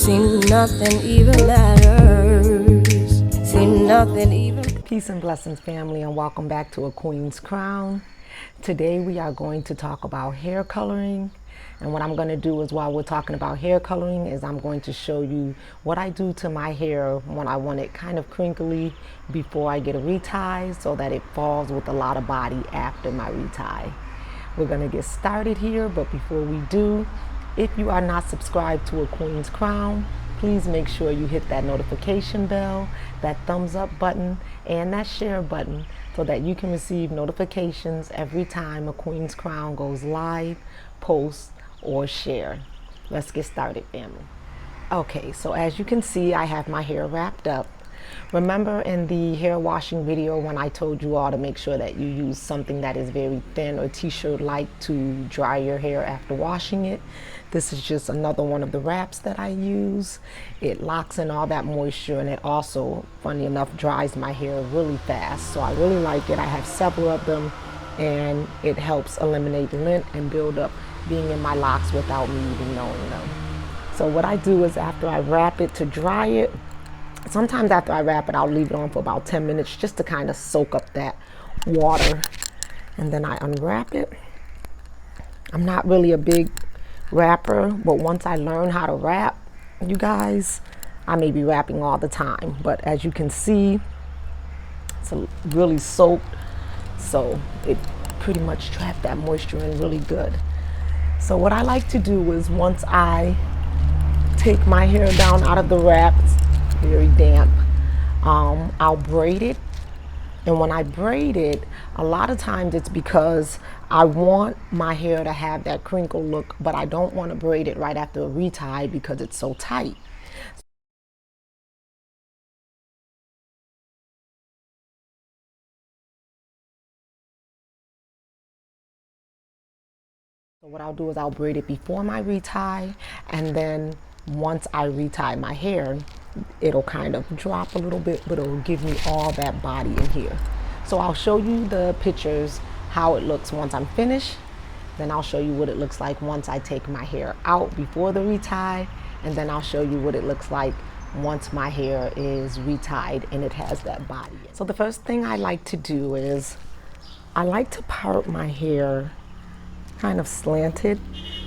Seems nothing even matters. Seems nothing even. Peace and blessings, family, and welcome back to A Queen's Crown. Today we are going to talk about hair coloring. And what I'm going to do is, while we're talking about hair coloring, is I'm going to show you what I do to my hair when I want it kind of crinkly before I get a retie, so that it falls with a lot of body after my retie. We're going to get started here, but before we do, if you are not subscribed to A Queen's Crown, please make sure you hit that notification bell, that thumbs up button, and that share button so that you can receive notifications every time A Queen's Crown goes live, posts, or share. Let's get started, family. Okay, so as you can see, I have my hair wrapped up. Remember in the hair washing video when I told you all to make sure that you use something that is very thin or t-shirt like to dry your hair after washing it? This is just another one of the wraps that I use. It locks in all that moisture, and it also, funny enough, dries my hair really fast. So I really like it. I have several of them, and it helps eliminate lint and build up being in my locks without me even knowing them. So what I do is, after I wrap it to dry it, sometimes after I wrap it, I'll leave it on for about 10 minutes just to kind of soak up that water. And then I unwrap it. I'm not really a big wrapper, but once I learn how to wrap, you guys, I may be wrapping all the time. But as you can see, it's really soaked, so it pretty much trapped that moisture in really good. So what I like to do is, once I take my hair down out of the wrap, it's very damp, I'll braid it. And when I braid it, a lot of times it's because I want my hair to have that crinkle look, but I don't want to braid it right after a retie because it's so tight. So what I'll do is I'll braid it before my retie, and then once I retie my hair, it'll kind of drop a little bit, but it'll give me all that body in here. So I'll show you the pictures, how it looks once I'm finished. Then I'll show you what it looks like once I take my hair out before the retie, and then I'll show you what it looks like once my hair is retied and it has that body. So the first thing I like to do is, I like to part my hair kind of slanted,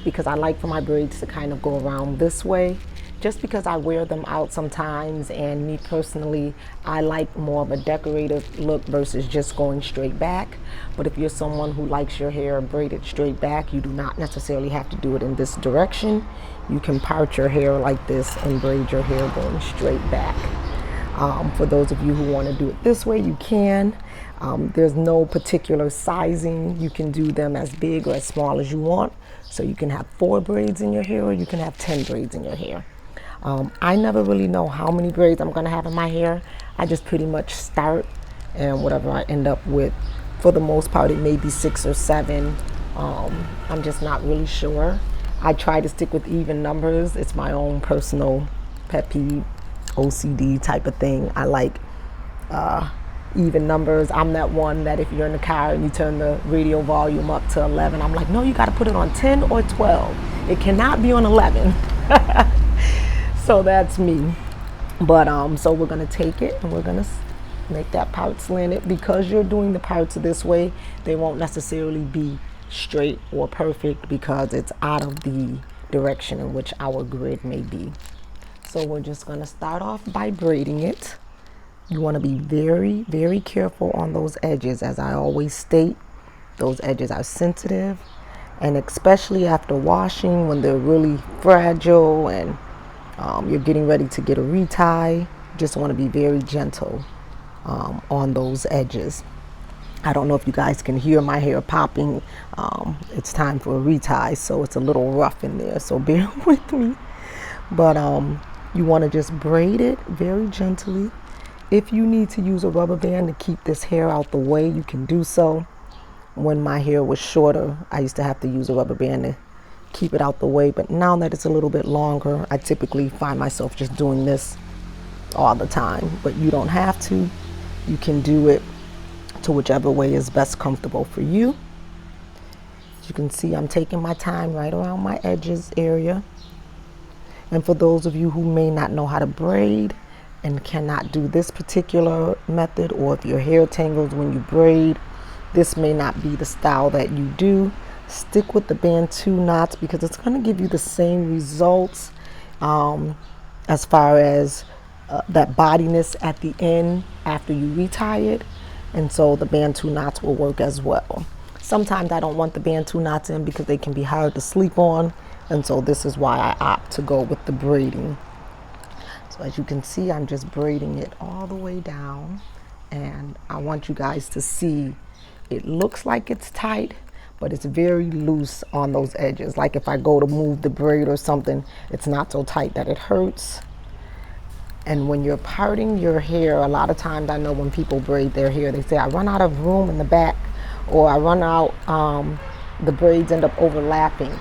because I like for my braids to kind of go around this way, just because I wear them out sometimes, and me personally, I like more of a decorative look versus just going straight back. But if you're someone who likes your hair braided straight back, you do not necessarily have to do it in this direction. You can part your hair like this and braid your hair going straight back. For those of you who want to do it this way, you can. There's no particular sizing. You can do them as big or as small as you want. So you can have 4 braids in your hair, or you can have 10 braids in your hair. I never really know how many braids I'm going to have in my hair. I just pretty much start, and whatever I end up with, for the most part, it may be 6 or 7. I'm just not really sure. I try to stick with even numbers. It's my own personal pet peeve, OCD type of thing. I like even numbers. I'm that one that if you're in the car and you turn the radio volume up to 11, I'm like, no, you got to put it on 10 or 12. It cannot be on 11. So that's me. But so we're going to take it and we're going to make that part slanted. Because you're doing the parts this way, they won't necessarily be straight or perfect, because it's out of the direction in which our grid may be. So we're just going to start off by braiding it. You want to be very, very careful on those edges. As I always state, those edges are sensitive, and especially after washing, when they're really fragile and you're getting ready to get a retie, just want to be very gentle on those edges. I don't know if you guys can hear my hair popping. It's time for a retie, so it's a little rough in there, so bear with me. But you want to just braid it very gently. If you need to use a rubber band to keep this hair out the way, you can do so. When my hair was shorter, I used to have to use a rubber band to keep it out the way, but now that it's a little bit longer, I typically find myself just doing this all the time. But you don't have to. You can do it to whichever way is best comfortable for you. As you can see, I'm taking my time right around my edges area. And for those of you who may not know how to braid and cannot do this particular method, or if your hair tangles when you braid, this may not be the style that you do, stick with the Bantu knots because it's going to give you the same results as far as that bodiness at the end after you retie it. And so the Bantu knots will work as well. Sometimes I don't want the Bantu knots in because they can be hard to sleep on, and so this is why I opt to go with the braiding. So as you can see, I'm just braiding it all the way down, and I want you guys to see it looks like it's tight, but it's very loose on those edges. Like if I go to move the braid or something, it's not so tight that it hurts. And when you're parting your hair, a lot of times I know when people braid their hair, they say, I run out of room in the back, or I run out, the braids end up overlapping.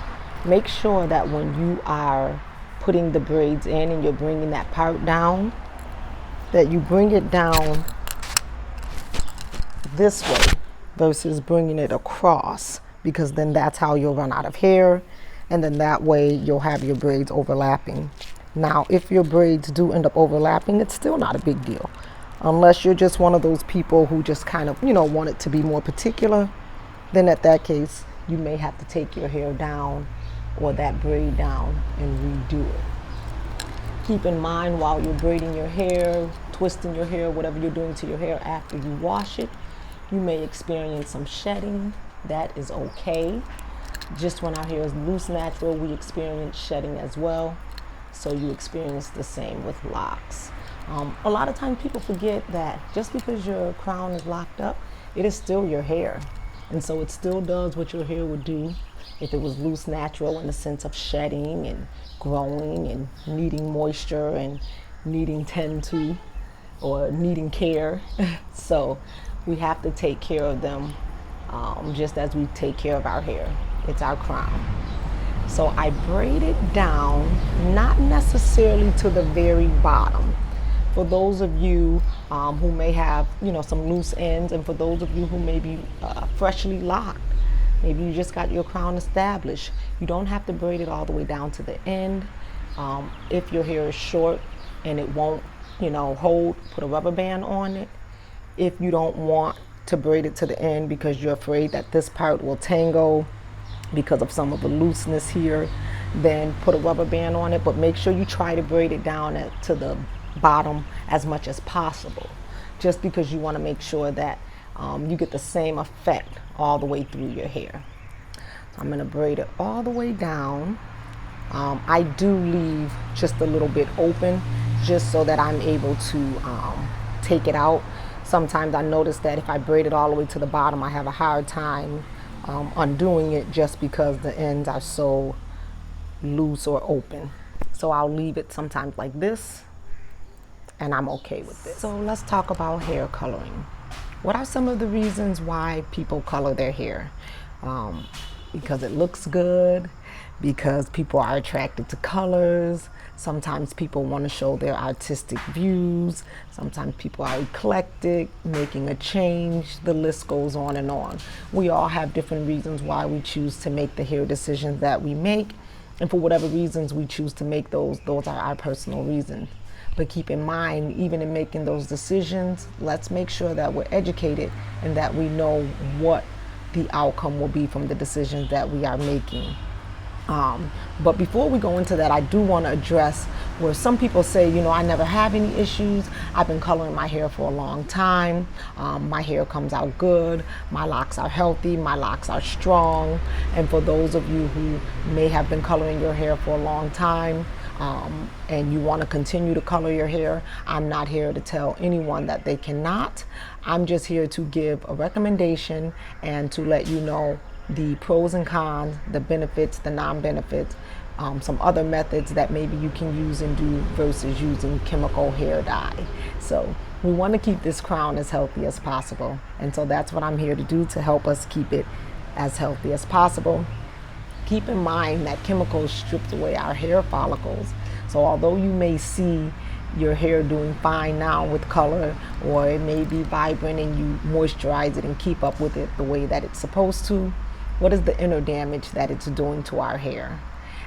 Make sure that when you are putting the braids in and you're bringing that part down, that you bring it down this way versus bringing it across, because then that's how you'll run out of hair, and then that way you'll have your braids overlapping. Now, if your braids do end up overlapping, it's still not a big deal. Unless you're just one of those people who just kind of, want it to be more particular, then at that case, you may have to take your hair down or that braid down and redo it. Keep in mind while you're braiding your hair, twisting your hair, whatever you're doing to your hair after you wash it, you may experience some shedding. That is okay. Just when our hair is loose natural, we experience shedding as well. So you experience the same with locks. A lot of times people forget that just because your crown is locked up, it is still your hair. And so it still does what your hair would do if it was loose natural, in the sense of shedding and growing and needing moisture and needing tend to, or needing care. So we have to take care of them just as we take care of our hair. It's our crown. So I braid it down, not necessarily to the very bottom. For those of you who may have, some loose ends, and for those of you who may be freshly locked, maybe you just got your crown established, you don't have to braid it all the way down to the end. If your hair is short and it won't, hold, put a rubber band on it. If you don't want to braid it to the end because you're afraid that this part will tangle because of some of the looseness here, then put a rubber band on it, but make sure you try to braid it down to the bottom as much as possible, just because you want to make sure that you get the same effect all the way through your hair. So I'm going to braid it all the way down. I do leave just a little bit open just so that I'm able to take it out. Sometimes I notice that if I braid it all the way to the bottom, I have a hard time undoing it just because the ends are so loose or open. So I'll leave it sometimes like this, and I'm okay with this. So let's talk about hair coloring. What are some of the reasons why people color their hair? Because it looks good, because people are attracted to colors. Sometimes people want to show their artistic views. Sometimes people are eclectic, making a change. The list goes on and on. We all have different reasons why we choose to make the hair decisions that we make. And for whatever reasons we choose to make those are our personal reasons. But keep in mind, even in making those decisions, let's make sure that we're educated and that we know what the outcome will be from the decisions that we are making. But before we go into that, I do want to address where some people say, I never have any issues. I've been coloring my hair for a long time. My hair comes out good. My locks are healthy. My locks are strong. And for those of you who may have been coloring your hair for a long time, and you want to continue to color your hair, I'm not here to tell anyone that they cannot. I'm just here to give a recommendation and to let you know the pros and cons, the benefits, the non-benefits, some other methods that maybe you can use and do versus using chemical hair dye. So we want to keep this crown as healthy as possible. And so that's what I'm here to do, to help us keep it as healthy as possible. Keep in mind that chemicals stripped away our hair follicles. So although you may see your hair doing fine now with color, or it may be vibrant and you moisturize it and keep up with it the way that it's supposed to, what is the inner damage that it's doing to our hair?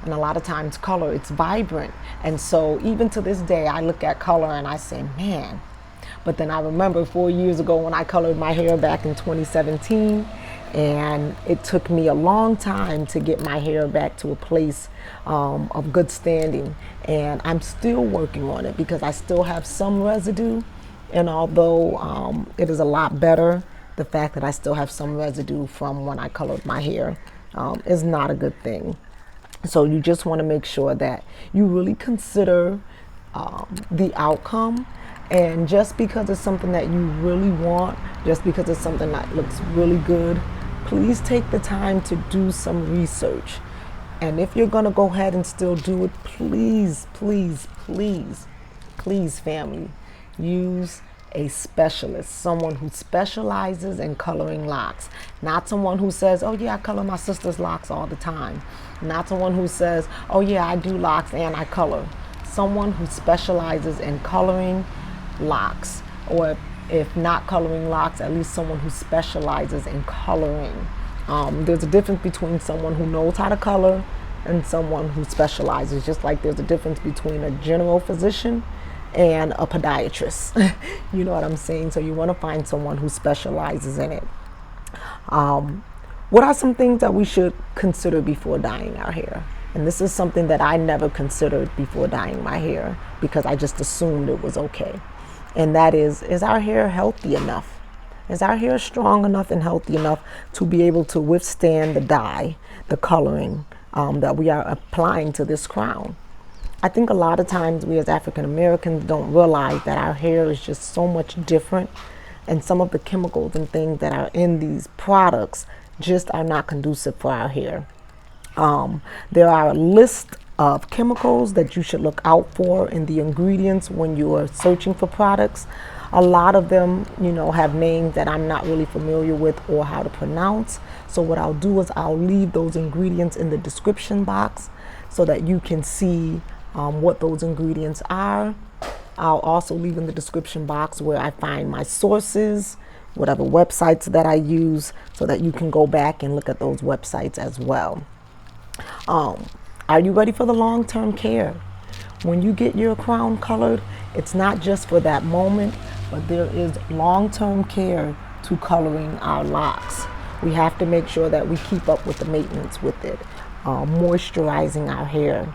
And a lot of times color, it's vibrant. And so even to this day, I look at color and I say, man. But then I remember 4 years ago when I colored my hair back in 2017, and it took me a long time to get my hair back to a place of good standing. And I'm still working on it because I still have some residue. And although it is a lot better, the fact that I still have some residue from when I colored my hair is not a good thing. So you just want to make sure that you really consider the outcome. And just because it's something that you really want, just because it's something that looks really good, please take the time to do some research. And if you're going to go ahead and still do it, please, please, please, please, family, use a specialist, someone who specializes in coloring locks. Not someone who says, oh yeah, I color my sister's locks all the time. Not someone who says, oh yeah, I do locks and I color. Someone who specializes in coloring locks, or if not coloring locks, at least someone who specializes in coloring. There's a difference between someone who knows how to color and someone who specializes, just like there's a difference between a general physician and a podiatrist. You know what I'm saying? So you want to find someone who specializes in it. What are some things that we should consider before dyeing our hair? And this is something that I never considered before dyeing my hair because I just assumed it was okay. And that is our hair healthy enough? Is our hair strong enough and healthy enough to be able to withstand the dye, the coloring that we are applying to this crown? I think a lot of times we as African Americans don't realize that our hair is just so much different, and some of the chemicals and things that are in these products just are not conducive for our hair. There are a list of chemicals that you should look out for in the ingredients when you are searching for products. A lot of them, have names that I'm not really familiar with or how to pronounce. So what I'll do is I'll leave those ingredients in the description box so that you can see what those ingredients are. I'll also leave in the description box where I find my sources, whatever websites that I use, so that you can go back and look at those websites as well. Are you ready for the long-term care? When you get your crown colored, it's not just for that moment, but there is long-term care to coloring our locks. We have to make sure that we keep up with the maintenance with it, moisturizing our hair.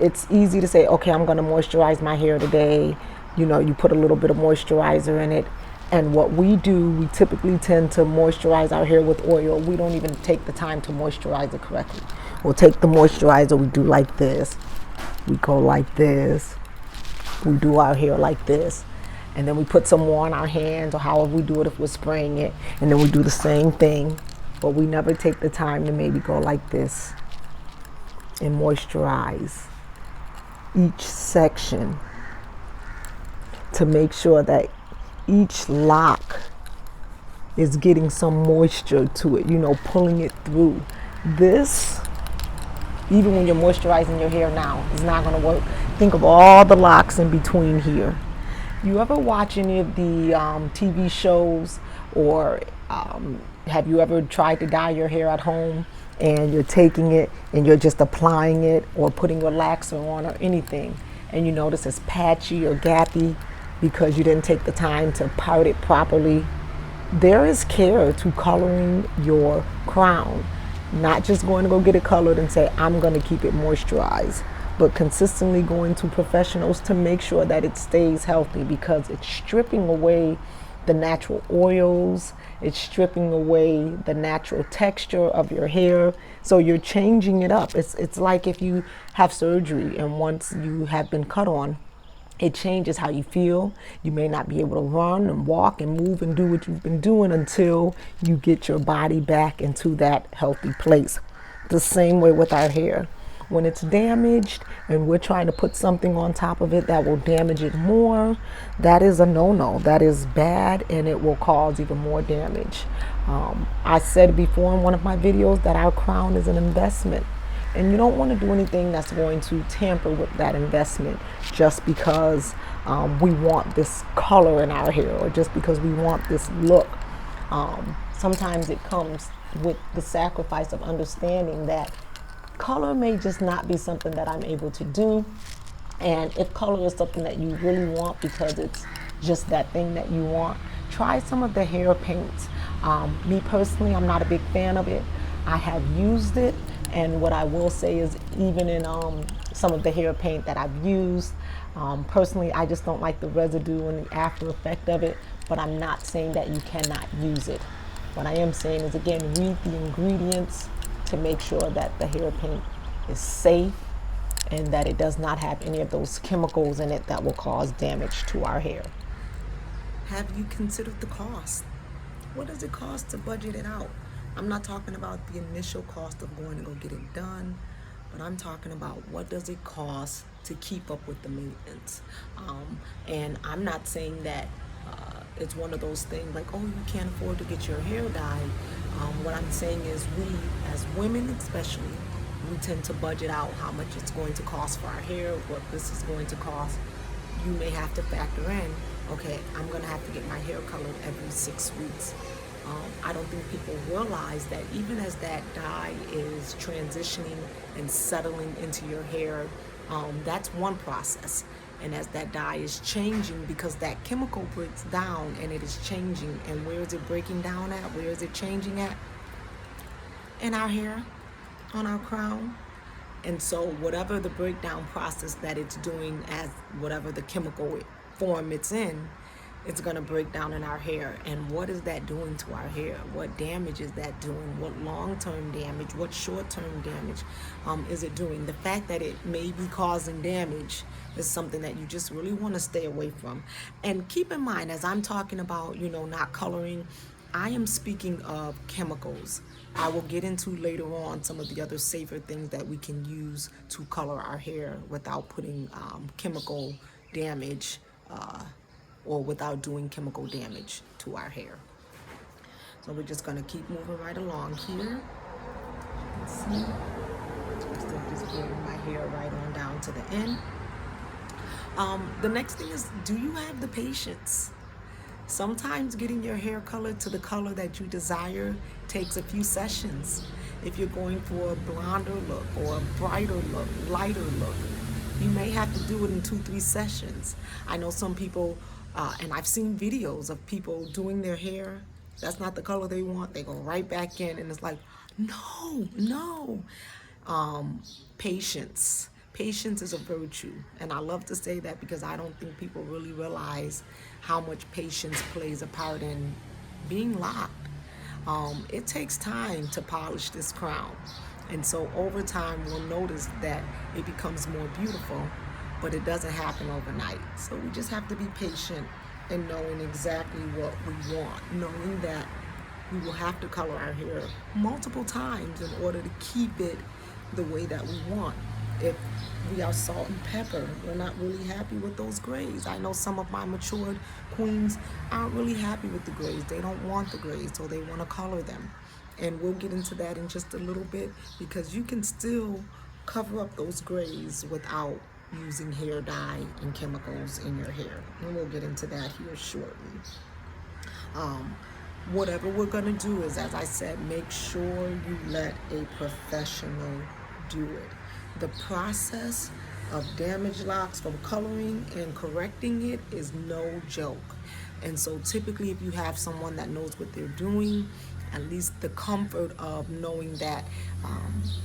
It's easy to say, okay, I'm going to moisturize my hair today. You put a little bit of moisturizer in it. And what we do, we typically tend to moisturize our hair with oil. We don't even take the time to moisturize it correctly. We'll take the moisturizer, we do like this. We go like this. We do our hair like this. And then we put some more on our hands, or however we do it if we're spraying it. And then we do the same thing. But we never take the time to maybe go like this and moisturize each section to make sure that each lock is getting some moisture to it, pulling it through. This, even when you're moisturizing your hair now, is not going to work. Think of all the locks in between here. You ever watch any of the TV shows, or have you ever tried to dye your hair at home and you're taking it and you're just applying it or putting relaxer on or anything, and you notice it's patchy or gappy because you didn't take the time to part it properly? There is care to coloring your crown. Not just going to go get it colored and say, I'm going to keep it moisturized, but consistently going to professionals to make sure that it stays healthy, because it's stripping away the natural oils, it's stripping away the natural texture of your hair. So you're changing it up. It's like if you have surgery and once you have been cut on, it changes how you feel. You may not be able to run and walk and move and do what you've been doing until you get your body back into that healthy place. The same way with our hair. When it's damaged and we're trying to put something on top of it that will damage it more, that is a no-no. That is bad, and it will cause even more damage. I said before in one of my videos that our crown is an investment. And you don't want to do anything that's going to tamper with that investment just because we want this color in our hair, or just because we want this look. Sometimes it comes with the sacrifice of understanding that color may just not be something that I'm able to do. And if color is something that you really want because it's just that thing that you want, try some of the hair paints. Me personally, I'm not a big fan of it. I have used it, and what I will say is even in some of the hair paint that I've used, personally, I just don't like the residue and the after effect of it, but I'm not saying that you cannot use it. What I am saying is, again, read the ingredients to make sure that the hair paint is safe and that it does not have any of those chemicals in it that will cause damage to our hair. Have you considered the cost? What does it cost to budget it out? I'm not talking about the initial cost of going to go get it done, but I'm talking about what does it cost to keep up with the maintenance. And I'm not saying that it's one of those things like, oh, you can't afford to get your hair dyed. What I'm saying is we, as women especially, we tend to budget out how much it's going to cost for our hair, what this is going to cost. You may have to factor in, okay, I'm going to have to get my hair colored every 6 weeks. I don't think people realize that even as that dye is transitioning and settling into your hair, that's one process. And as that dye is changing, because that chemical breaks down and it is changing, and where is it breaking down at? Where is it changing at? In our hair, on our crown. And so whatever the breakdown process that it's doing as whatever the chemical form it's in, it's going to break down in our hair. And what is that doing to our hair? What damage is that doing? What long-term damage? What short-term damage is it doing? The fact that it may be causing damage is something that you just really want to stay away from. And keep in mind, as I'm talking about, not coloring, I am speaking of chemicals. I will get into later on some of the other safer things that we can use to color our hair without putting chemical damage or without doing chemical damage to our hair. So we're just going to keep moving right along here. Let's see. I'm still just getting my hair right on down to the end. The next thing is, do you have the patience? Sometimes getting your hair colored to the color that you desire takes a few sessions. If you're going for a blonder look or a brighter look, lighter look, you may have to do it in 2-3 sessions. I know some people, and I've seen videos of people doing their hair, that's not the color they want, they go right back in, and it's like, no. Patience. Patience is a virtue, and I love to say that because I don't think people really realize how much patience plays a part in being locked. It takes time to polish this crown, and so over time we'll notice that it becomes more beautiful, but it doesn't happen overnight. So we just have to be patient in knowing exactly what we want, knowing that we will have to color our hair multiple times in order to keep it the way that we want. If we are salt and pepper, we're not really happy with those grays. I know some of my matured queens aren't really happy with the grays. They don't want the grays, so they want to color them. And we'll get into that in just a little bit, because you can still cover up those grays without using hair dye and chemicals in your hair. And we'll get into that here shortly. Whatever we're going to do is, as I said, make sure you let a professional do it. The process of damage locks from coloring and correcting it is no joke. And so typically if you have someone that knows what they're doing, at least the comfort of knowing that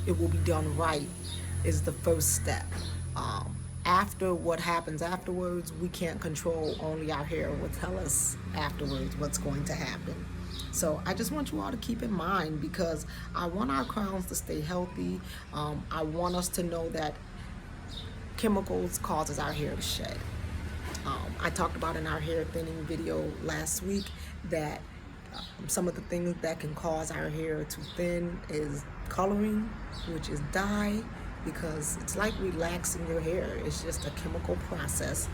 it will be done right is the first step. After what happens afterwards, we can't control. Only our hair will tell us afterwards what's going to happen. So I just want you all to keep in mind, because I want our crowns to stay healthy. I want us to know that chemicals causes our hair to shed. I talked about in our hair thinning video last week that some of the things that can cause our hair to thin is coloring, which is dye, because it's like relaxing your hair. It's just a chemical process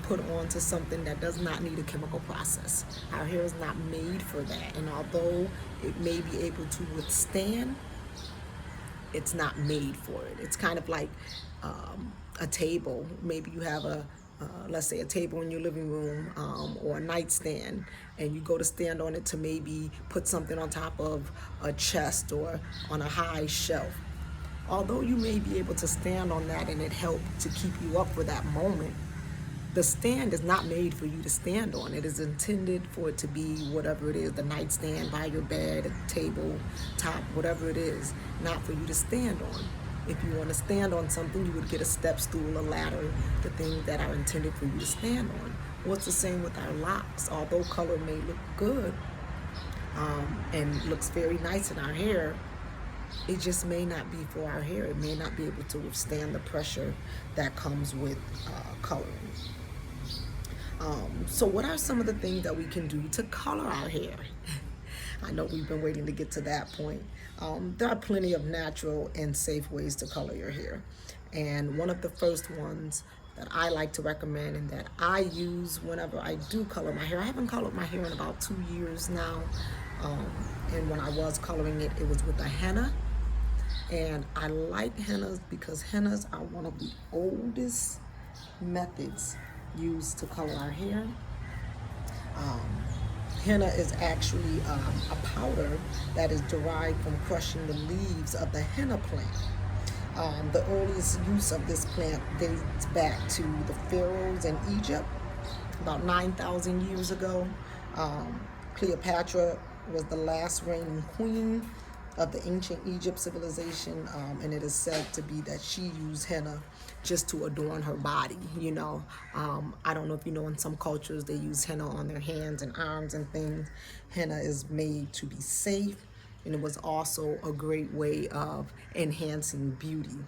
put onto something that does not need a chemical process. Our hair is not made for that, and although it may be able to withstand, it's not made for it. It's kind of like a table. Maybe you have let's say a table in your living room or a nightstand, and you go to stand on it to maybe put something on top of a chest or on a high shelf. although you may be able to stand on that and it helped to keep you up for that moment, the stand is not made for you to stand on. It is intended for it to be whatever it is, the nightstand by your bed, a table top, whatever it is, not for you to stand on. If you want to stand on something, you would get a step stool, a ladder, the things that are intended for you to stand on. Well, it's the same with our locks. Although color may look good and looks very nice in our hair, it just may not be for our hair. It may not be able to withstand the pressure that comes with coloring. So what are some of the things that we can do to color our hair? I know we've been waiting to get to that point. There are plenty of natural and safe ways to color your hair. And one of the first ones that I like to recommend and that I use whenever I do color my hair, I haven't colored my hair in about 2 years now. And when I was coloring it, it was with a henna. And I like hennas because hennas are one of the oldest methods used to color our hair. Henna is actually a powder that is derived from crushing the leaves of the henna plant. The earliest use of this plant dates back to the pharaohs in Egypt, about 9,000 years ago. Cleopatra was the last reigning queen of the ancient Egypt civilization, and it is said to be that she used henna just to adorn her body. I don't know if you know, in some cultures they use henna on their hands and arms and things. Henna is made to be safe, and it was also a great way of enhancing beauty.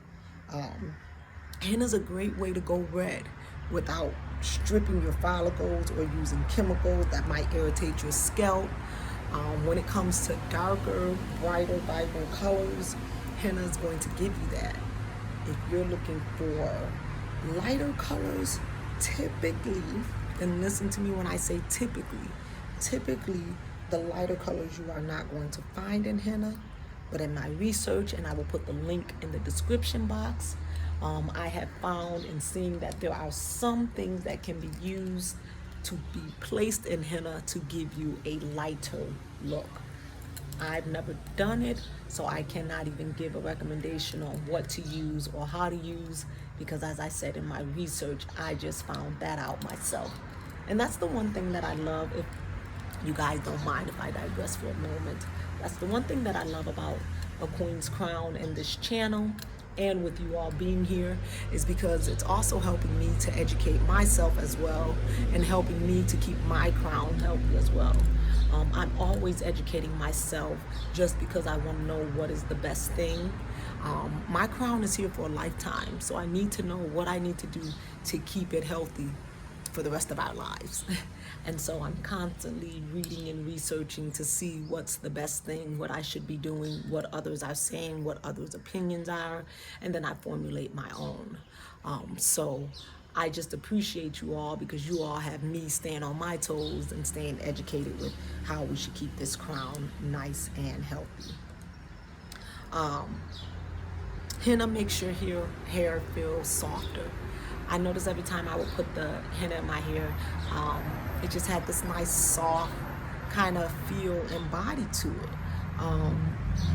Henna is a great way to go red without stripping your follicles or using chemicals that might irritate your scalp. When it comes to darker, brighter, vibrant colors, henna is going to give you that. If you're looking for lighter colors, typically, and listen to me when I say typically the lighter colors you are not going to find in henna, but in my research, and I will put the link in the description box, I have found and seen that there are some things that can be used to be placed in henna to give you a lighter look. I've never done it, so I cannot even give a recommendation on what to use or how to use, because as I said in my research, I just found that out myself. And that's the one thing that I love, if you guys don't mind if I digress for a moment. That's the one thing that I love about A Queen's Crown and this channel, and with you all being here, is because it's also helping me to educate myself as well, and helping me to keep my crown healthy as well. I'm always educating myself just because I want to know what is the best thing. My crown is here for a lifetime, so I need to know what I need to do to keep it healthy for the rest of our lives. And so I'm constantly reading and researching to see what's the best thing, what I should be doing, what others are saying, what others' opinions are, and then I formulate my own. So I just appreciate you all, because you all have me staying on my toes and staying educated with how we should keep this crown nice and healthy. Henna makes your hair feel softer. I notice every time I would put the henna in my hair, it just had this nice soft kind of feel and body to it.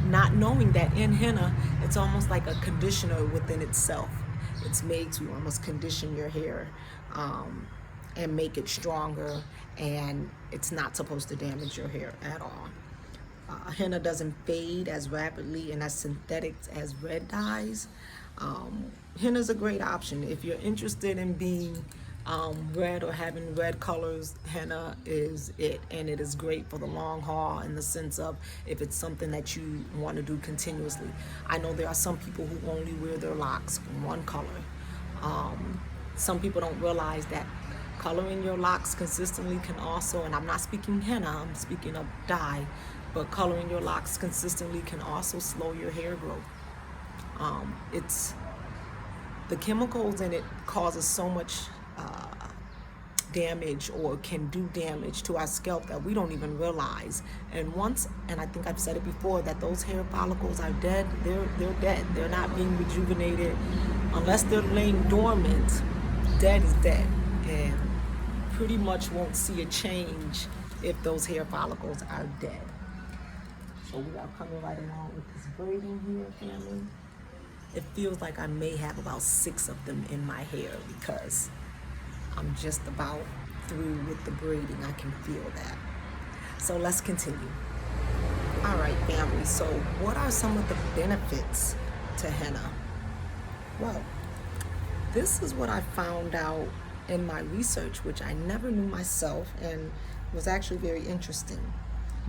Not knowing that in henna, it's almost like a conditioner within itself. It's made to almost condition your hair and make it stronger, and it's not supposed to damage your hair at all. Henna doesn't fade as rapidly and as synthetic as red dyes. Henna is a great option. If you're interested in being red or having red colors, henna is it, and it is great for the long haul, in the sense of if it's something that you want to do continuously. I know there are some people who only wear their locks one color. Some people don't realize that coloring your locks consistently can also, and I'm not speaking henna, I'm speaking of dye, but coloring your locks consistently can also slow your hair growth. It's the chemicals in it causes so much damage, or can do damage to our scalp, that we don't even realize. And I think I've said it before, that those hair follicles are dead. They're dead. They're not being rejuvenated unless they're laying dormant. Dead is dead, and pretty much won't see a change if those hair follicles are dead. So we are coming right along with this braiding here, family. It feels like I may have about 6 of them in my hair because I'm just about through with the braiding. I can feel that. So let's continue. All right, family. So what are some of the benefits to henna? Well, this is what I found out in my research, which I never knew myself and was actually very interesting.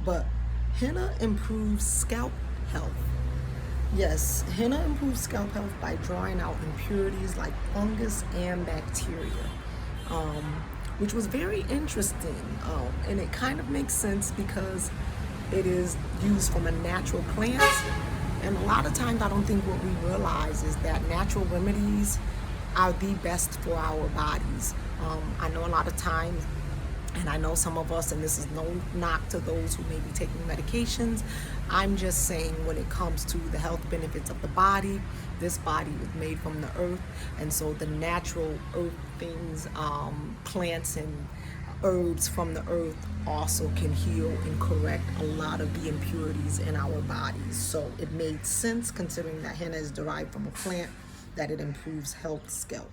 But henna improves scalp health. Yes, henna improves scalp health by drawing out impurities like fungus and bacteria, which was very interesting. And it kind of makes sense because it is used from a natural plant. And a lot of times I don't think what we realize is that natural remedies are the best for our bodies. I know a lot of times, and I know some of us, and this is no knock to those who may be taking medications, I'm just saying when it comes to the health benefits of the body, this body was made from the earth, and so the natural earth things, plants and herbs from the earth also can heal and correct a lot of the impurities in our bodies. So it made sense, considering that henna is derived from a plant, that it improves healthy scalp.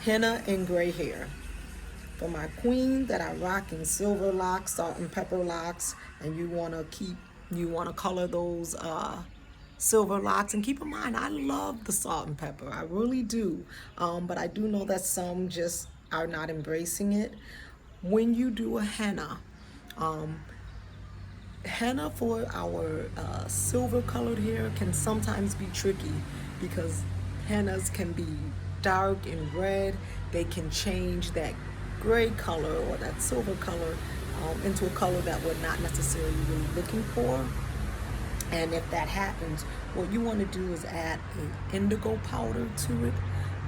Henna and gray hair. For my queen that are rocking silver locks, salt and pepper locks, and you want to color those silver locks. And keep in mind, I love the salt and pepper, I really do, but I do know that some just are not embracing it. When you do a henna, henna for our silver colored hair can sometimes be tricky because hennas can be dark and red. They can change that gray color or that silver color into a color that we're not necessarily really looking for. And if that happens, what you want to do is add an indigo powder to it.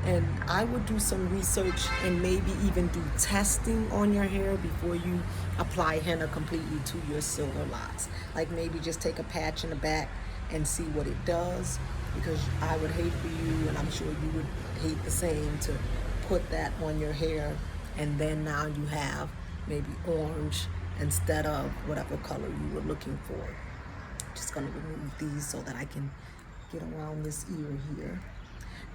And I would do some research and maybe even do testing on your hair before you apply henna completely to your silver locks. Like maybe just take a patch in the back and see what it does, because I would hate for you, and I'm sure you would hate the same, to put that on your hair and then now you have maybe orange instead of whatever color you were looking for. Just gonna remove these so that I can get around this ear here.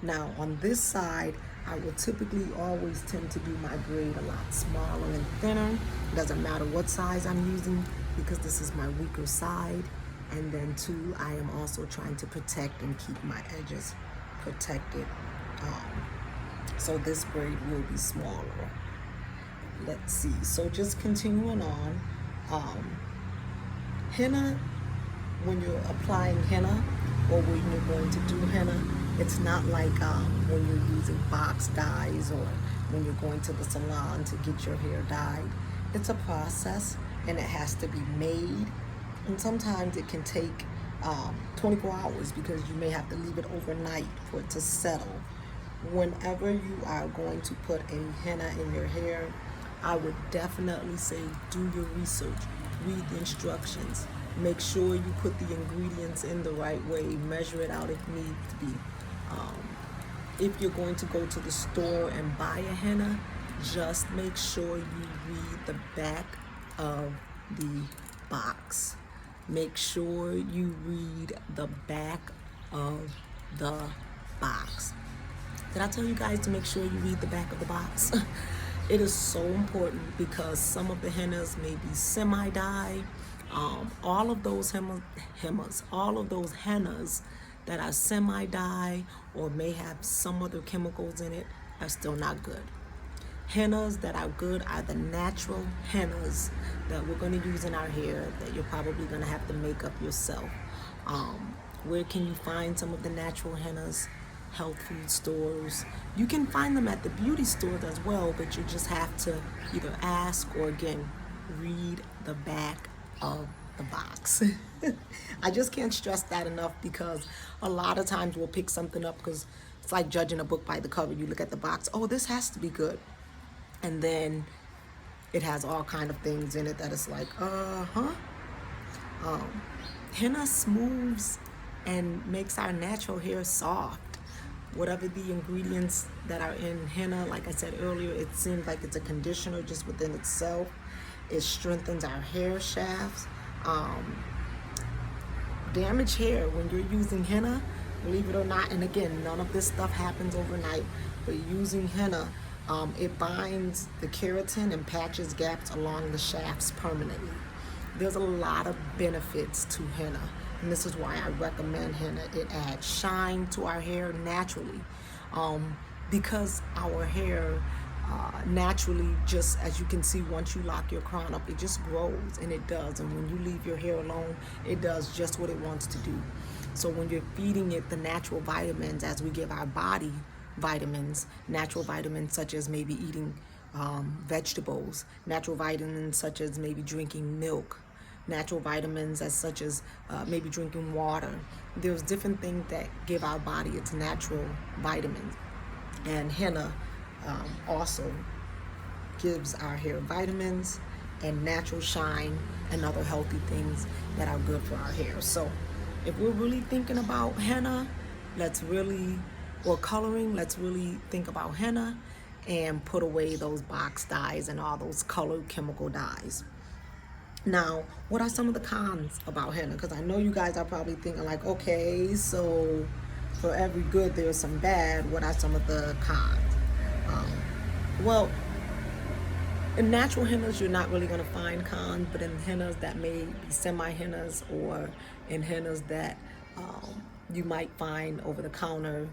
Now on this side, I will typically always tend to do my braid a lot smaller and thinner. It doesn't matter what size I'm using because this is my weaker side. And then too, I am also trying to protect and keep my edges protected. So this braid will be smaller. Let's see, so just continuing on. Henna, when you're applying henna or when you're going to do henna, it's not like when you're using box dyes or when you're going to the salon to get your hair dyed. It's a process and it has to be made. And sometimes it can take 24 hours because you may have to leave it overnight for it to settle. Whenever you are going to put a henna in your hair, I would definitely say do your research, read the instructions, make sure you put the ingredients in the right way, measure it out if needs to be. If you're going to go to the store and buy a henna, just make sure you read the back of the box. Make sure you read the back of the box. Did I tell you guys to make sure you read the back of the box? It is so important because some of the hennas may be semi-dye. All of those hennas that are semi-dye or may have some other chemicals in it are still not good. Hennas that are good are the natural hennas that we're going to use in our hair that you're probably going to have to make up yourself. Where can you find some of the natural hennas? Health food stores. You can find them at the beauty stores as well, but you just have to either ask or again read the back of the box. I just can't stress that enough because a lot of times we'll pick something up because it's like judging a book by the cover. You look at the box, oh, this has to be good, and then it has all kind of things in it that it's like, henna smooths and makes our natural hair soft. Whatever the ingredients that are in henna, like I said earlier, it seems like it's a conditioner just within itself. It strengthens our hair shafts. Damaged hair, when you're using henna, believe it or not, and again, none of this stuff happens overnight, but using henna, it binds the keratin and patches gaps along the shafts permanently. There's a lot of benefits to henna, and this is why I recommend henna. It adds shine to our hair naturally, because our hair naturally, just as you can see, once you lock your crown up, it just grows, and it does. And when you leave your hair alone, it does just what it wants to do. So when you're feeding it the natural vitamins, as we give our body vitamins, natural vitamins such as maybe eating vegetables, natural vitamins such as maybe drinking milk, natural vitamins as such as maybe drinking water. There's different things that give our body its natural vitamins, and henna also gives our hair vitamins and natural shine and other healthy things that are good for our hair. So if we're really thinking about henna, or coloring, let's really think about henna and put away those box dyes and all those colored chemical dyes. Now, what are some of the cons about henna? Because I know you guys are probably thinking like, okay, so for every good there's some bad. What are some of the cons? Well, in natural hennas, you're not really going to find cons, but in hennas that may be semi-hennas, or in hennas that you might find over the counter,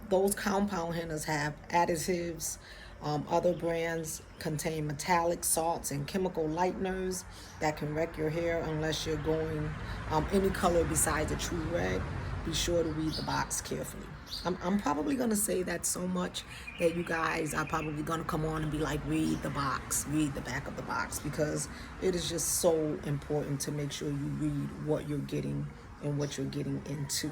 those compound hennas have additives. Other brands contain metallic salts and chemical lighteners that can wreck your hair unless you're going any color besides a true red. Be sure to read the box carefully. I'm probably going to say that so much that you guys are probably going to come on and be like, read the box, read the back of the box, because it is just so important to make sure you read what you're getting and what you're getting into.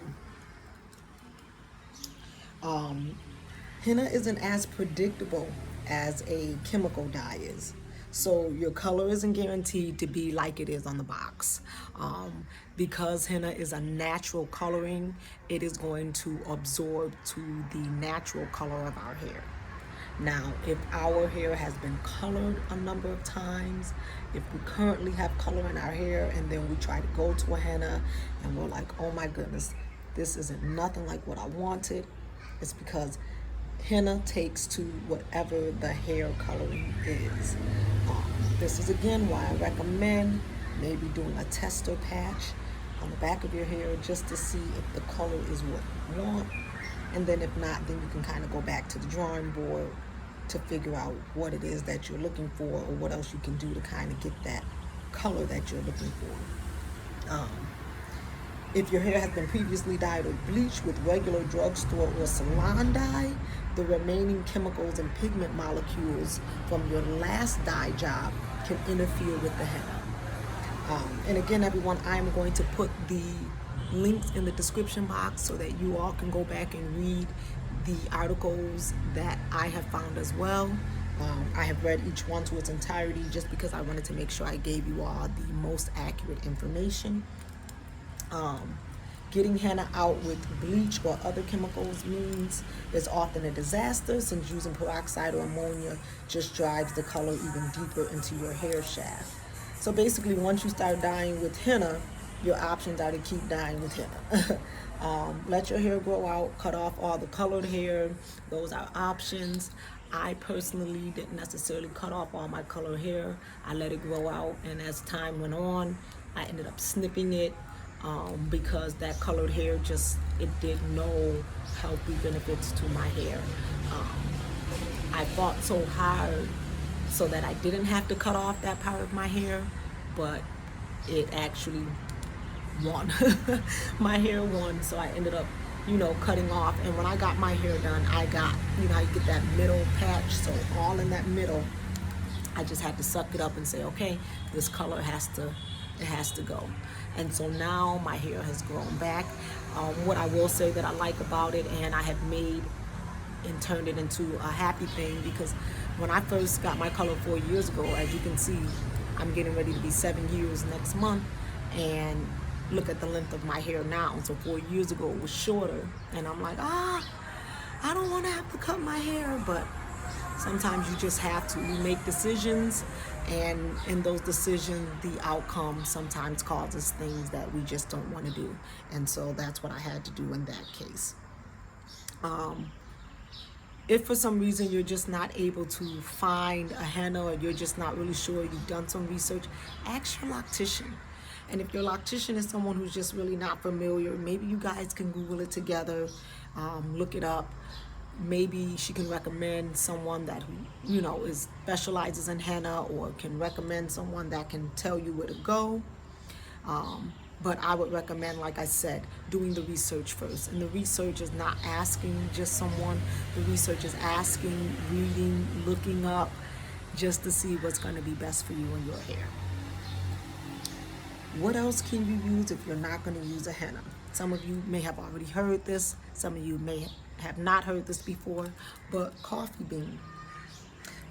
Henna isn't as predictable as a chemical dye is. So your color isn't guaranteed to be like it is on the box. Because henna is a natural coloring, it is going to absorb to the natural color of our hair. Now, if our hair has been colored a number of times, if we currently have color in our hair and then we try to go to a henna and we're like, oh my goodness, this isn't nothing like what I wanted, it's because henna takes to whatever the hair coloring is. This is again why I recommend maybe doing a tester patch on the back of your hair just to see if the color is what you want. And then if not, then you can kind of go back to the drawing board to figure out what it is that you're looking for, or what else you can do to kind of get that color that you're looking for. If your hair has been previously dyed or bleached with regular drugstore or salon dye, the remaining chemicals and pigment molecules from your last dye job can interfere with the henna. And again, everyone, I'm going to put the links in the description box so that you all can go back and read the articles that I have found as well. I have read each one to its entirety just because I wanted to make sure I gave you all the most accurate information. Getting henna out with bleach or other chemicals means is often a disaster, since using peroxide or ammonia just drives the color even deeper into your hair shaft. So basically, once you start dyeing with henna, your options are to keep dyeing with henna. Let your hair grow out, cut off all the colored hair. Those are options. I personally didn't necessarily cut off all my colored hair. I let it grow out, and as time went on, I ended up snipping it because that colored hair it did no healthy benefits to my hair. I fought so hard so that I didn't have to cut off that part of my hair, but it actually won. My hair won, so I ended up, cutting off. And when I got my hair done, I got, how you get that middle patch, so all in that middle, I just had to suck it up and say, okay, this color has to go. And so now my hair has grown back. What I will say that I like about it, and I have made and turned it into a happy thing, because when I first got my color 4 years ago, as you can see, I'm getting ready to be 7 years next month, and look at the length of my hair now. So 4 years ago it was shorter, and I'm like, I don't want to have to cut my hair, but sometimes you just have to. You make decisions, And in those decisions, the outcome sometimes causes things that we just don't want to do. And so that's what I had to do in that case. If for some reason you're just not able to find a henna, or you're just not really sure, you've done some research, ask your loctician. And if your loctician is someone who's just really not familiar, maybe you guys can Google it together, look it up. Maybe she can recommend someone that is specializes in henna, or can recommend someone that can tell you where to go. But I would recommend, like I said, doing the research first. And the research is not asking just someone. The research is asking, reading, looking up, just to see what's going to be best for you and your hair. What else can you use if you're not going to use a henna? Some of you may have already heard this. Some of you may have not heard this before, but coffee bean.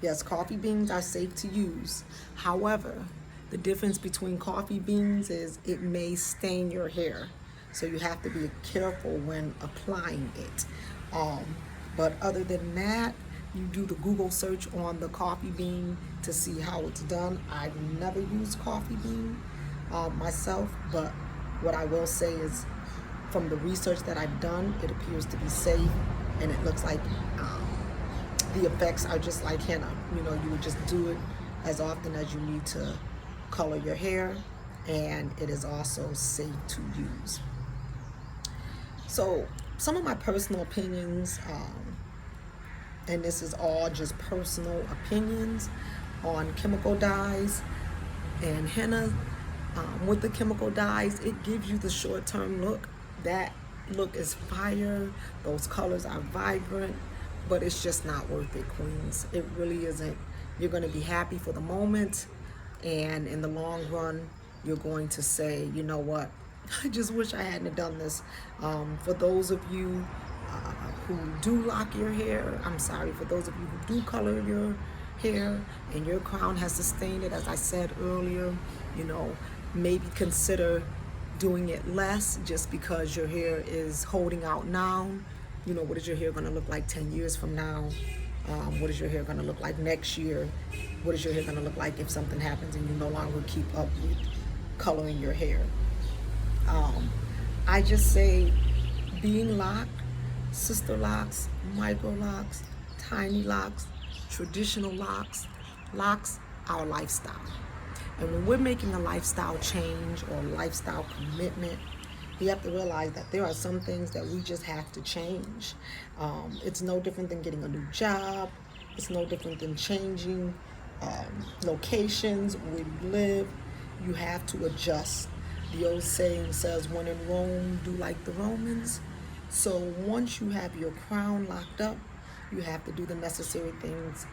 Yes, coffee beans are safe to use. However, the difference between coffee beans is it may stain your hair. So you have to be careful when applying it. But other than that, you do the Google search on the coffee bean to see how it's done. I've never used coffee bean myself, but what I will say is, from the research that I've done, it appears to be safe, and it looks like the effects are just like henna. You would just do it as often as you need to color your hair, and it is also safe to use. So some of my personal opinions, and this is all just personal opinions on chemical dyes and henna. With the chemical dyes, it gives you the short-term look. That look is fire, those colors are vibrant, but it's just not worth it, queens. It really isn't. You're going to be happy for the moment, and in the long run, you're going to say, you know what, I just wish I hadn't done this. For those of you who do lock your hair, I'm sorry, for those of you who do color your hair and your crown has sustained it, as I said earlier, maybe consider doing it less, just because your hair is holding out now. What is your hair going to look like 10 years from now? What is your hair going to look like next year? What is your hair going to look like if something happens and you no longer keep up with coloring your hair? I just say, being locked, sister locks, micro locks, tiny locks, traditional locks, our lifestyle. And when we're making a lifestyle change or lifestyle commitment, you have to realize that there are some things that we just have to change. It's no different than getting a new job. It's no different than changing locations where you live. You have to adjust. The old saying says, when in Rome, do like the Romans. So once you have your crown locked up, you have to do the necessary things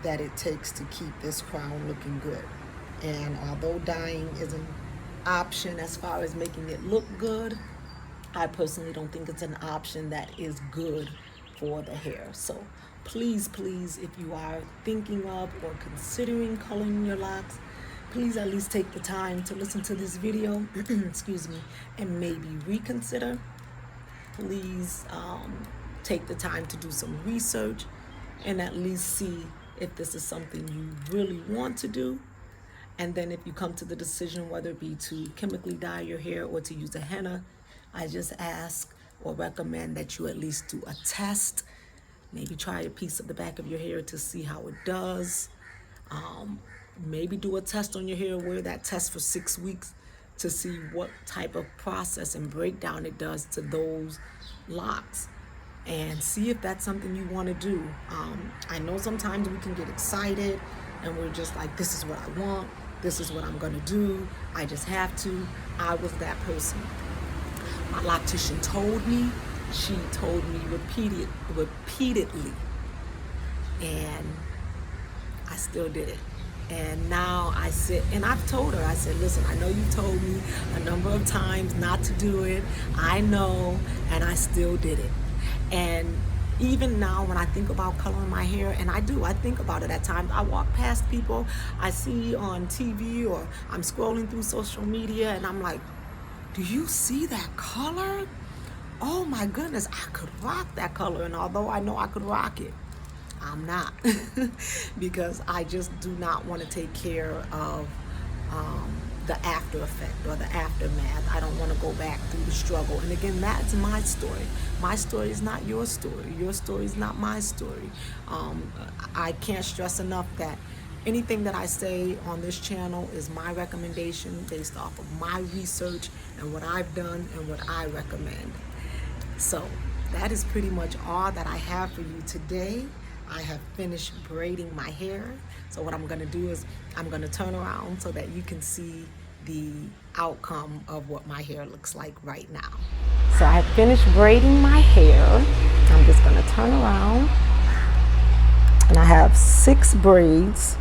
that it takes to keep this crown looking good. And although dyeing is an option as far as making it look good, I personally don't think it's an option that is good for the hair. So please, if you are thinking of or considering coloring your locks, please at least take the time to listen to this video, excuse me, and maybe reconsider. Please take the time to do some research and at least see if this is something you really want to do. And then if you come to the decision whether it be to chemically dye your hair or to use a henna, I just ask or recommend that you at least do a test. Maybe try a piece of the back of your hair to see how it does. Maybe do a test on your hair, wear that test for 6 weeks to see what type of process and breakdown it does to those locks, and see if that's something you want to do. I know sometimes we can get excited and we're just like, this is what I want, this is what I'm going to do, I just have to. I was that person. My loctician told me, she told me repeatedly, and I still did it. And now I sit and I've told her, I said, listen, I know you told me a number of times not to do it. I know, and I still did it. And even now when I think about coloring my hair, and I think about it at times. I walk past people I see on TV, or I'm scrolling through social media, and I'm like, do you see that color? Oh my goodness, I could rock that color. And although I know I could rock it, I'm not. Because I just do not want to take care of the after effect or the aftermath. I don't want to go back through the struggle. And again, that's my story. My story is not your story. Your story is not my story. I can't stress enough that anything that I say on this channel is my recommendation based off of my research and what I've done and what I recommend. So that is pretty much all that I have for you today. I have finished braiding my hair. So what I'm gonna do is I'm gonna turn around so that you can see the outcome of what my hair looks like right now. So I have finished braiding my hair. I'm just gonna turn around. And I have 6 braids.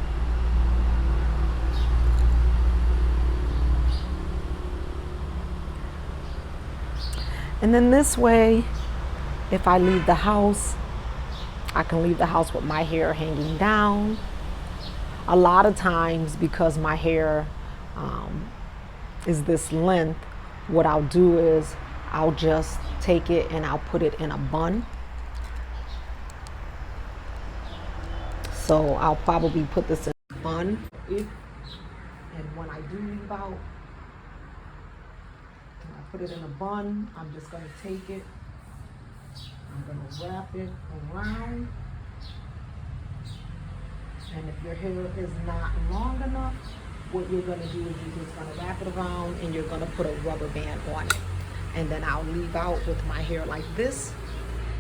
And then this way, if I leave the house, I can leave the house with my hair hanging down. A lot of times, because my hair is this length, what I'll do is I'll just take it and I'll put it in a bun. So I'll probably put this in a bun. And when I do leave out, when I put it in a bun, I'm just gonna take it, I'm gonna wrap it around. And if your hair is not long enough, what you're gonna do is you're just gonna wrap it around and you're gonna put a rubber band on it. And then I'll leave out with my hair like this.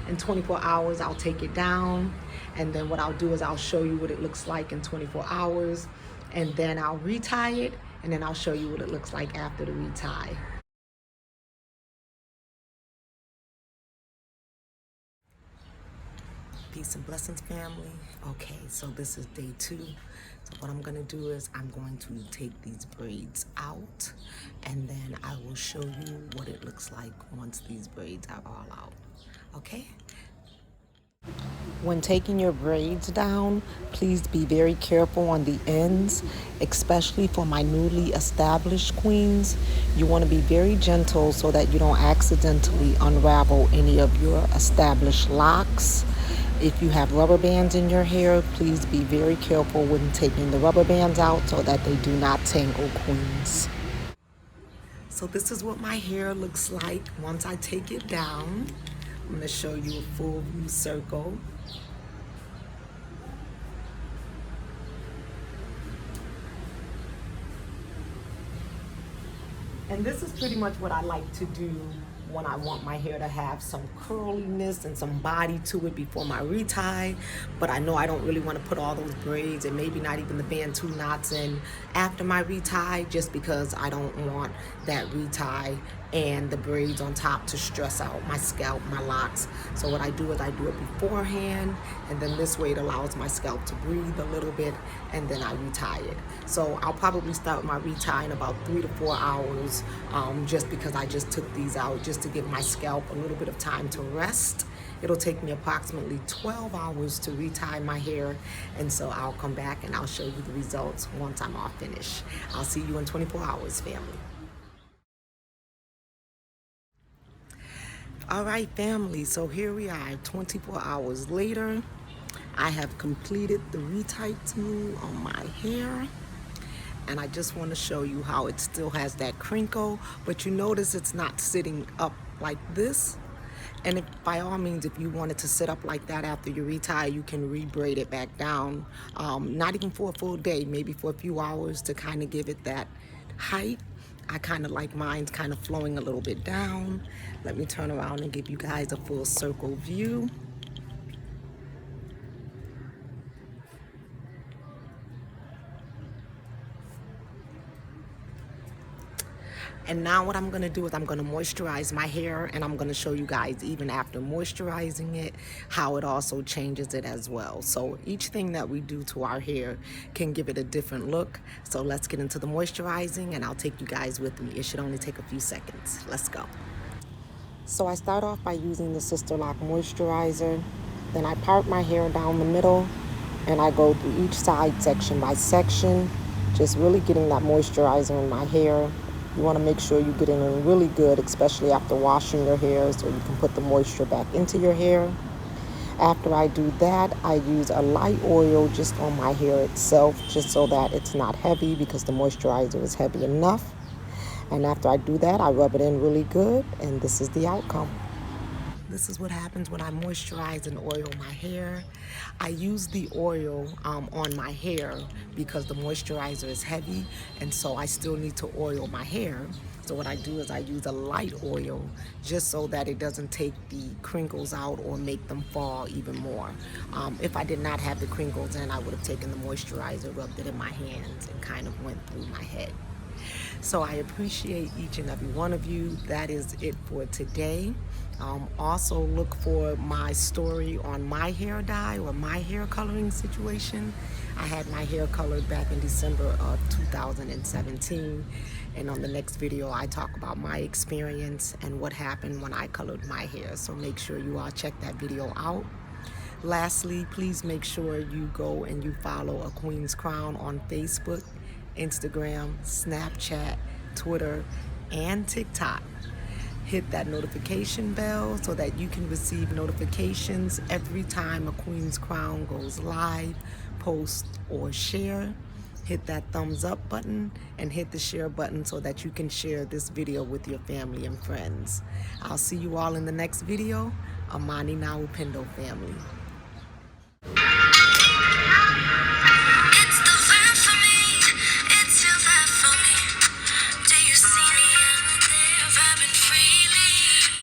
In 24 hours, I'll take it down. And then what I'll do is I'll show you what it looks like in 24 hours. And then I'll retie it. And then I'll show you what it looks like after the retie. Peace and blessings, family. Okay, so this is day 2. So what I'm gonna do is I'm going to take these braids out, and then I will show you what it looks like once these braids are all out. Okay? When taking your braids down, please be very careful on the ends, especially for my newly established queens. You want to be very gentle so that you don't accidentally unravel any of your established locks. If you have rubber bands in your hair, please be very careful when taking the rubber bands out so that they do not tangle, queens. So this is what my hair looks like once I take it down. I'm going to show you a full view circle. And this is pretty much what I like to do when I want my hair to have some curliness and some body to it before my retie. But I know I don't really want to put all those braids and maybe not even the Bantu knots in after my retie, just because I don't want that retie and the braids on top to stress out my scalp, my locks. So what I do is I do it beforehand, and then this way it allows my scalp to breathe a little bit, and then I retie it. So I'll probably start my retie in about 3 to 4 hours, just because I just took these out just to give my scalp a little bit of time to rest. It'll take me approximately 12 hours to retie my hair, and so I'll come back and I'll show you the results once I'm all finished. I'll see you in 24 hours, family. All right, family, so here we are 24 hours later. I have completed the retie tool on my hair, and I just want to show you how it still has that crinkle, but you notice it's not sitting up like this. And if, by all means, if you wanted to sit up like that after you retie, you can re-braid it back down, not even for a full day, maybe for a few hours to kind of give it that height. I kind of like mine kind of flowing a little bit down. Let me turn around and give you guys a full circle view. And now what I'm gonna do is I'm gonna moisturize my hair, and I'm gonna show you guys even after moisturizing it, how it also changes it as well. So each thing that we do to our hair can give it a different look. So let's get into the moisturizing, and I'll take you guys with me. It should only take a few seconds. Let's go. So I start off by using the Sister Lock moisturizer. Then I part my hair down the middle, and I go through each side section by section, just really getting that moisturizer in my hair. You want to make sure you get it in really good, especially after washing your hair, so you can put the moisture back into your hair. After I do that, I use a light oil just on my hair itself, just so that it's not heavy, because the moisturizer is heavy enough. And after I do that, I rub it in really good, and this is the outcome. This is what happens when I moisturize and oil my hair. I use the oil on my hair because the moisturizer is heavy, and so I still need to oil my hair. So what I do is I use a light oil just so that it doesn't take the crinkles out or make them fall even more. If I did not have the crinkles in, I would have taken the moisturizer, rubbed it in my hands, and kind of went through my head. So I appreciate each and every one of you. That is it for today. Also look for my story on my hair dye or my hair coloring situation. I had my hair colored back in December of 2017. And on the next video, I talk about my experience and what happened when I colored my hair. So make sure you all check that video out. Lastly, please make sure you go and you follow A Queen's Crown on Facebook, Instagram, Snapchat, Twitter, and TikTok. Hit that notification bell so that you can receive notifications every time A Queen's Crown goes live, post, or share. Hit that thumbs up button and hit the share button so that you can share this video with your family and friends. I'll see you all in the next video. Amani Na Upendo family.